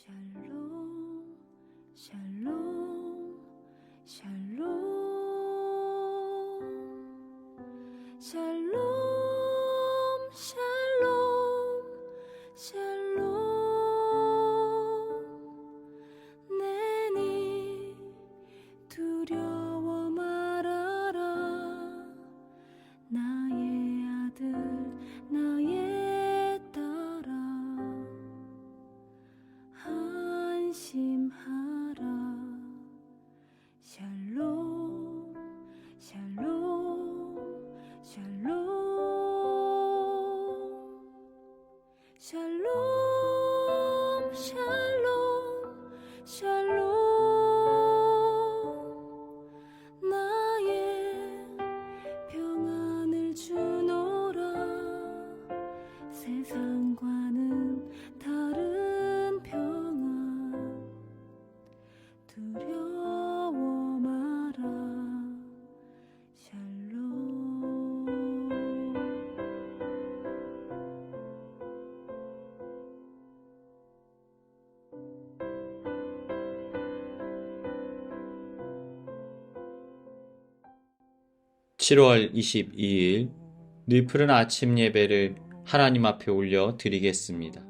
샬롬 샬롬 샬롬 샬롬 샬롬 샬롬 내니 두려워 말아라 나의 아들 나의 딸아 안심하라 샬롬 샬롬 샬롬 샬롬 샬롬 샬롬 나의 평안을 주노라 세상과는 다른 평안 두려워 마라 샬롬 7월 22일 늦푸른 아침 예배를 하나님 앞에 올려 드리겠습니다.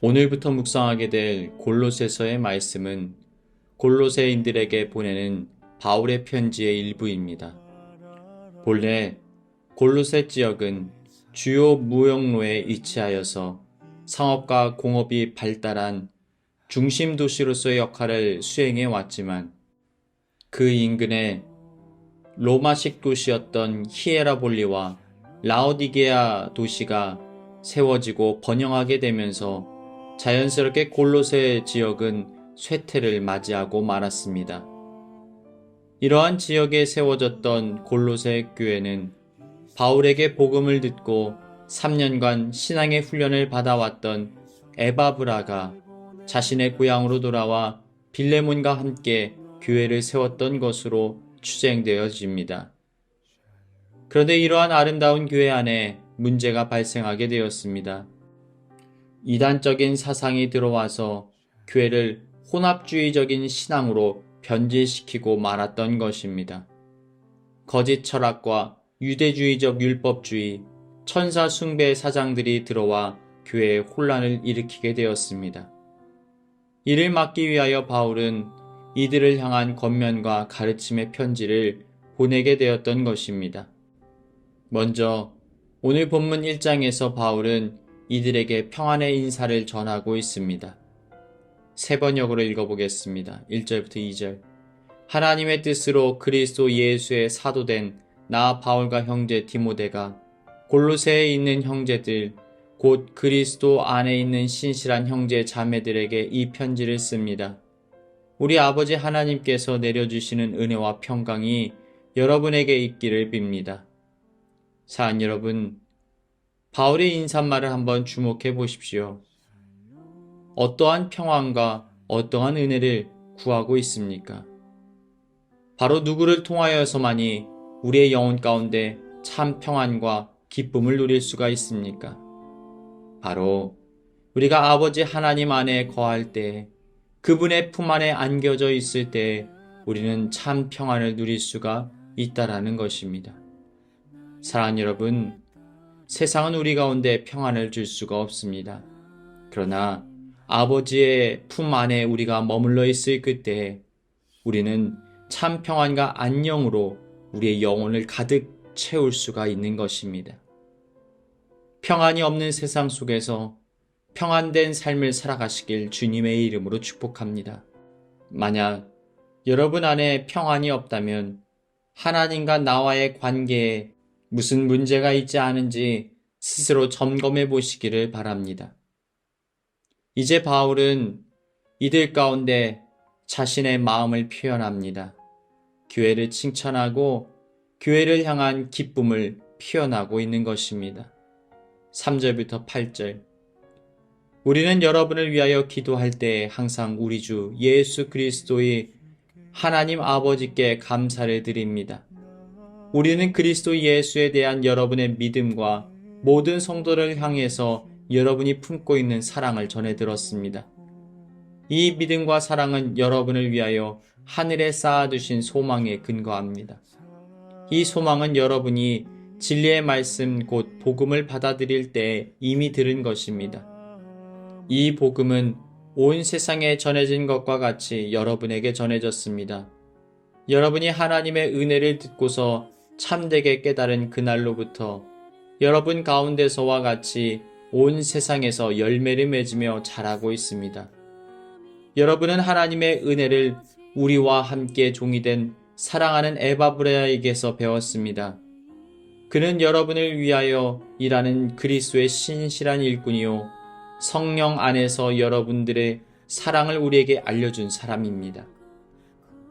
오늘부터 묵상하게 될 골로새서의 말씀은 골로새인들에게 보내는 바울의 편지의 일부입니다. 본래 골로새 지역은 주요 무역로에 위치하여서 상업과 공업이 발달한 중심 도시로서의 역할을 수행해 왔지만 그 인근에 로마식 도시였던 히에라볼리와 라오디게아 도시가 세워지고 번영하게 되면서 자연스럽게 골로새 지역은 쇠퇴를 맞이하고 말았습니다. 이러한 지역에 세워졌던 골로새 교회는 바울에게 복음을 듣고 3년간 신앙의 훈련을 받아왔던 에바브라가 자신의 고향으로 돌아와 빌레몬과 함께 교회를 세웠던 것으로 추정되어집니다. 그런데 이러한 아름다운 교회 안에 문제가 발생하게 되었습니다. 이단적인 사상이 들어와서 교회를 혼합주의적인 신앙으로 변질시키고 말았던 것입니다. 거짓 철학과 유대주의적 율법주의, 천사 숭배 사상들이 들어와 교회에 혼란을 일으키게 되었습니다. 이를 막기 위하여 바울은 이들을 향한 권면과 가르침의 편지를 보내게 되었던 것입니다. 먼저 오늘 본문 1장에서 바울은 이들에게 평안의 인사를 전하고 있습니다. 세 번역으로 읽어보겠습니다. 1절부터 2절. 하나님의 뜻으로 그리스도 예수의 사도된 나 바울과 형제 디모데가 골로새에 있는 형제들 곧 그리스도 안에 있는 신실한 형제 자매들에게 이 편지를 씁니다. 우리 아버지 하나님께서 내려주시는 은혜와 평강이 여러분에게 있기를 빕니다. 사랑 여러분, 바울의 인사말을 한번 주목해 보십시오. 어떠한 평안과 어떠한 은혜를 구하고 있습니까? 바로 누구를 통하여서만이 우리의 영혼 가운데 참 평안과 기쁨을 누릴 수가 있습니까? 바로 우리가 아버지 하나님 안에 거할 때, 그분의 품 안에 안겨져 있을 때 우리는 참 평안을 누릴 수가 있다라는 것입니다. 사랑하는 여러분, 세상은 우리 가운데 평안을 줄 수가 없습니다. 그러나 아버지의 품 안에 우리가 머물러 있을 그때 우리는 참 평안과 안녕으로 우리의 영혼을 가득 채울 수가 있는 것입니다. 평안이 없는 세상 속에서 평안된 삶을 살아가시길 주님의 이름으로 축복합니다. 만약 여러분 안에 평안이 없다면 하나님과 나와의 관계에 무슨 문제가 있지 않은지 스스로 점검해 보시기를 바랍니다. 이제 바울은 이들 가운데 자신의 마음을 표현합니다. 교회를 칭찬하고 교회를 향한 기쁨을 표현하고 있는 것입니다. 3절부터 8절. 우리는 여러분을 위하여 기도할 때 항상 우리 주 예수 그리스도의 하나님 아버지께 감사를 드립니다. 우리는 그리스도 예수에 대한 여러분의 믿음과 모든 성도를 향해서 여러분이 품고 있는 사랑을 전해 들었습니다. 이 믿음과 사랑은 여러분을 위하여 하늘에 쌓아두신 소망에 근거합니다. 이 소망은 여러분이 진리의 말씀 곧 복음을 받아들일 때 이미 들은 것입니다. 이 복음은 온 세상에 전해진 것과 같이 여러분에게 전해졌습니다. 여러분이 하나님의 은혜를 듣고서 참되게 깨달은 그날로부터 여러분 가운데서와 같이 온 세상에서 열매를 맺으며 자라고 있습니다. 여러분은 하나님의 은혜를 우리와 함께 종이 된 사랑하는 에바브라에게서 배웠습니다. 그는 여러분을 위하여 일하는 그리스도의 신실한 일꾼이요 성령 안에서 여러분들의 사랑을 우리에게 알려준 사람입니다.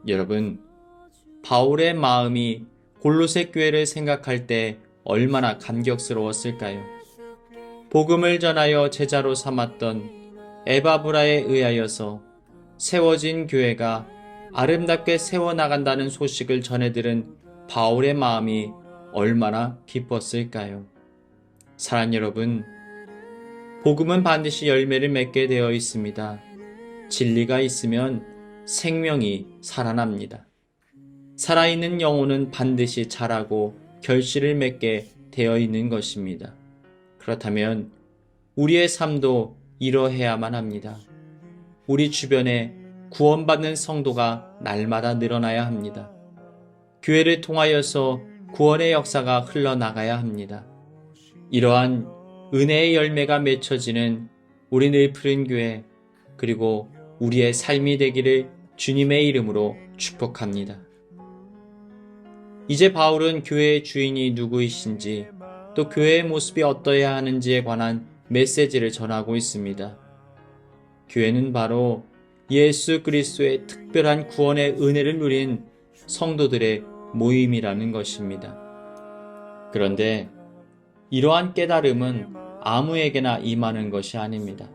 여러분, 바울의 마음이 골로새 교회를 생각할 때 얼마나 감격스러웠을까요? 복음을 전하여 제자로 삼았던 에바브라에 의하여서 세워진 교회가 아름답게 세워나간다는 소식을 전해들은 바울의 마음이 얼마나 기뻤을까요? 사랑하는 여러분, 복음은 반드시 열매를 맺게 되어 있습니다. 진리가 있으면 생명이 살아납니다. 살아있는 영혼은 반드시 자라고 결실을 맺게 되어 있는 것입니다. 그렇다면 우리의 삶도 이러해야만 합니다. 우리 주변에 구원받는 성도가 날마다 늘어나야 합니다. 교회를 통하여서 구원의 역사가 흘러나가야 합니다. 이러한 은혜의 열매가 맺혀지는 우리 늘푸른 교회 그리고 우리의 삶이 되기를 주님의 이름으로 축복합니다. 이제 바울은 교회의 주인이 누구이신지 또 교회의 모습이 어떠해야 하는지에 관한 메시지를 전하고 있습니다. 교회는 바로 예수 그리스도의 특별한 구원의 은혜를 누린 성도들의 모임이라는 것입니다. 그런데 이러한 깨달음은 아무에게나 임하는 것이 아닙니다.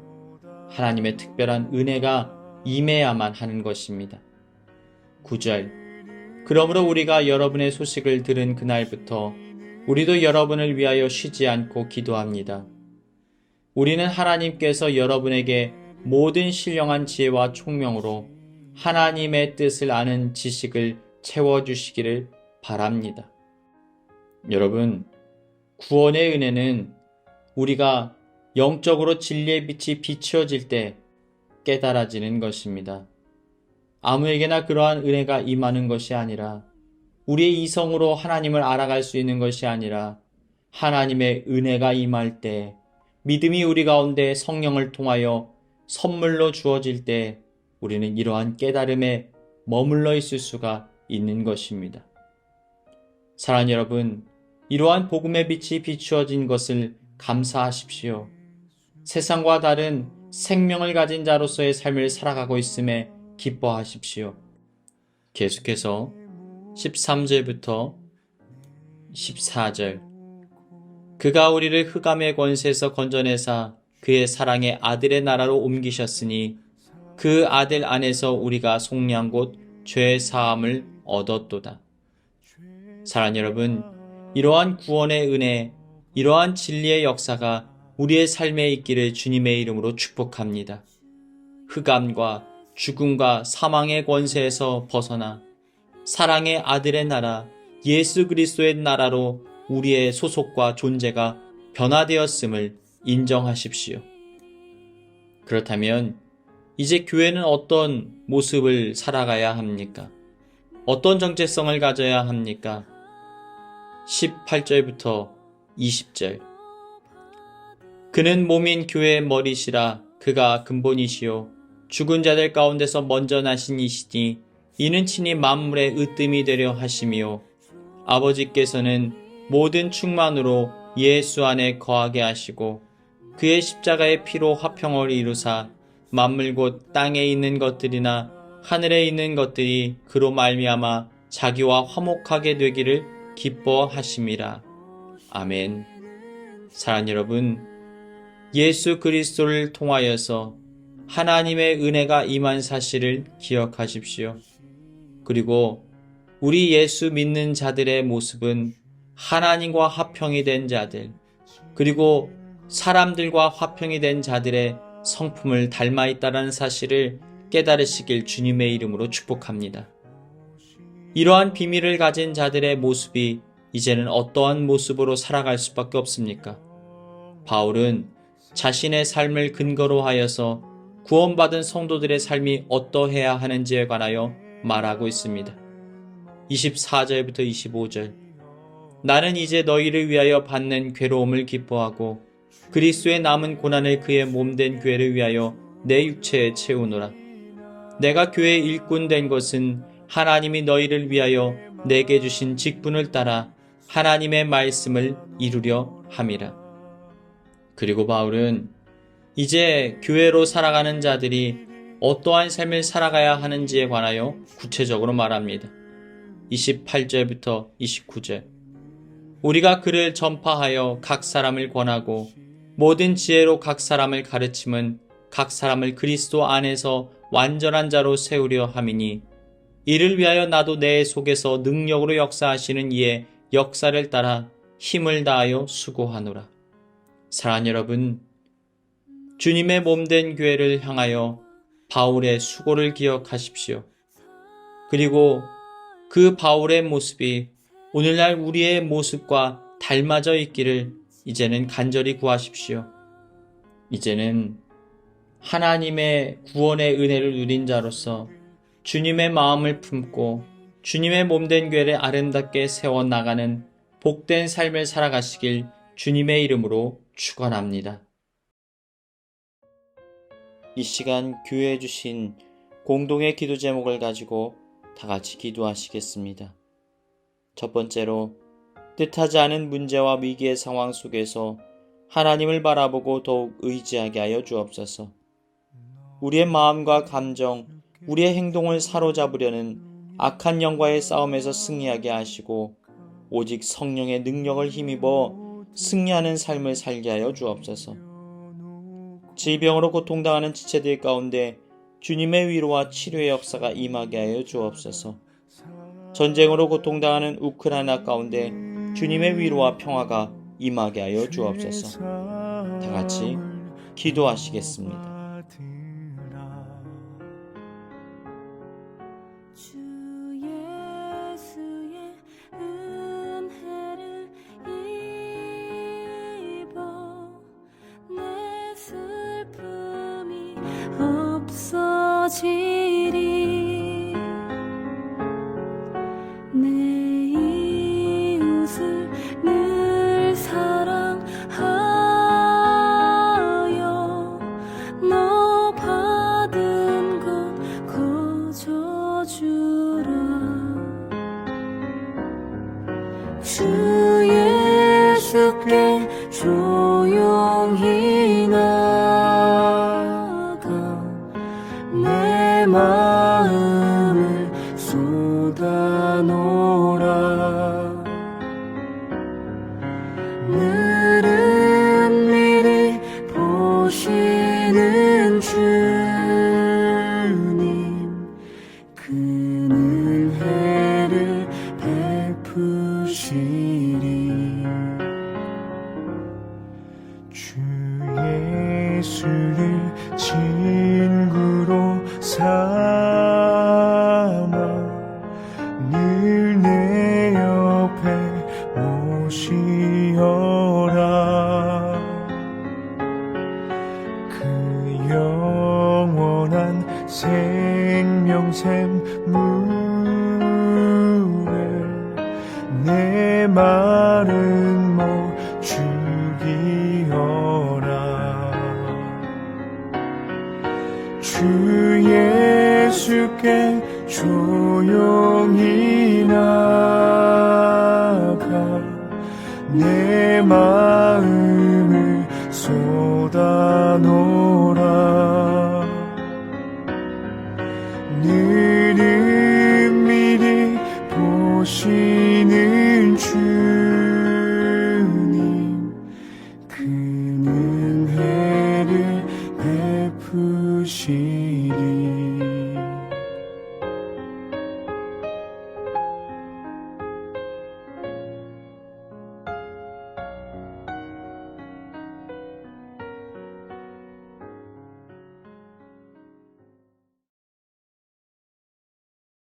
하나님의 특별한 은혜가 임해야만 하는 것입니다. 9절 그러므로 우리가 여러분의 소식을 들은 그날부터 우리도 여러분을 위하여 쉬지 않고 기도합니다. 우리는 하나님께서 여러분에게 모든 신령한 지혜와 총명으로 하나님의 뜻을 아는 지식을 채워주시기를 바랍니다. 여러분, 구원의 은혜는 우리가 영적으로 진리의 빛이 비추어질 때 깨달아지는 것입니다. 아무에게나 그러한 은혜가 임하는 것이 아니라 우리의 이성으로 하나님을 알아갈 수 있는 것이 아니라 하나님의 은혜가 임할 때 믿음이 우리 가운데 성령을 통하여 선물로 주어질 때 우리는 이러한 깨달음에 머물러 있을 수가 있는 것입니다. 사랑하는 여러분, 이러한 복음의 빛이 비추어진 것을 감사하십시오. 세상과 다른 생명을 가진 자로서의 삶을 살아가고 있음에 기뻐하십시오. 계속해서 13절부터 14절 그가 우리를 흑암의 권세에서 건져내사 그의 사랑의 아들의 나라로 옮기셨으니 그 아들 안에서 우리가 속량 곧 죄 사함을 얻었도다. 사랑하는 여러분, 이러한 구원의 은혜, 이러한 진리의 역사가 우리의 삶에 있기를 주님의 이름으로 축복합니다. 흑암과 죽음과 사망의 권세에서 벗어나 사랑의 아들의 나라, 예수 그리스도의 나라로 우리의 소속과 존재가 변화되었음을 인정하십시오. 그렇다면 이제 교회는 어떤 모습을 살아가야 합니까? 어떤 정체성을 가져야 합니까? 18절부터 20절 그는 몸인 교회의 머리시라 그가 근본이시요 죽은 자들 가운데서 먼저 나신 이시니 이는 친히 만물의 으뜸이 되려 하심이요 아버지께서는 모든 충만으로 예수 안에 거하게 하시고 그의 십자가의 피로 화평을 이루사 만물 곧 땅에 있는 것들이나 하늘에 있는 것들이 그로 말미암아 자기와 화목하게 되기를 기뻐하심이라. 아멘. 사랑하는 여러분, 예수 그리스도를 통하여서 하나님의 은혜가 임한 사실을 기억하십시오. 그리고 우리 예수 믿는 자들의 모습은 하나님과 화평이 된 자들, 그리고 사람들과 화평이 된 자들의 성품을 닮아 있다는 사실을 깨달으시길 주님의 이름으로 축복합니다. 이러한 비밀을 가진 자들의 모습이 이제는 어떠한 모습으로 살아갈 수밖에 없습니까? 바울은 자신의 삶을 근거로 하여서 구원받은 성도들의 삶이 어떠해야 하는지에 관하여 말하고 있습니다. 24절부터 25절. 나는 이제 너희를 위하여 받는 괴로움을 기뻐하고 그리스도의 남은 고난을 그의 몸된 교회를 위하여 내 육체에 채우노라. 내가 교회의 일꾼 된 것은 하나님이 너희를 위하여 내게 주신 직분을 따라 하나님의 말씀을 이루려 함이라. 그리고 바울은 이제 교회로 살아가는 자들이 어떠한 삶을 살아가야 하는지에 관하여 구체적으로 말합니다. 28절부터 29절. 우리가 그를 전파하여 각 사람을 권하고 모든 지혜로 각 사람을 가르침은 각 사람을 그리스도 안에서 완전한 자로 세우려 함이니 이를 위하여 나도 내 속에서 능력으로 역사하시는 이의 역사를 따라 힘을 다하여 수고하노라. 사랑하는 여러분, 주님의 몸된 교회를 향하여 바울의 수고를 기억하십시오. 그리고 그 바울의 모습이 오늘날 우리의 모습과 닮아져 있기를 이제는 간절히 구하십시오. 이제는 하나님의 구원의 은혜를 누린 자로서 주님의 마음을 품고 주님의 몸된 교회를 아름답게 세워나가는 복된 삶을 살아가시길 주님의 이름으로 축원합니다. 이 시간 교회에 주신 공동의 기도 제목을 가지고 다 같이 기도하시겠습니다. 첫 번째로 뜻하지 않은 문제와 위기의 상황 속에서 하나님을 바라보고 더욱 의지하게 하여 주옵소서. 우리의 마음과 감정, 우리의 행동을 사로잡으려는 악한 영과의 싸움에서 승리하게 하시고 오직 성령의 능력을 힘입어 승리하는 삶을 살게 하여 주옵소서. 질병으로 고통당하는 지체들 가운데 주님의 위로와 치료의 역사가 임하게 하여 주옵소서. 전쟁으로 고통당하는 우크라이나 가운데 주님의 위로와 평화가 임하게 하여 주옵소서. 다 같이 기도하시겠습니다. 주 예수의 은혜를 입어 내 슬픔이 없어지리. 내 이웃을 늘 사랑하여 너 받은 것 거저주라. 주 예수께 조용히 나가 내 마음을 쏟아놓으라. 늘은 미리 보시는 주님, 그 은혜를 베푸시리. 주 예수를 친구로 삼아 늘 내 옆에 모시어라. 그 영원한 생명샘 물에 내 마른 목 죽이어라. 주 예수께 조용히 나가 내 마음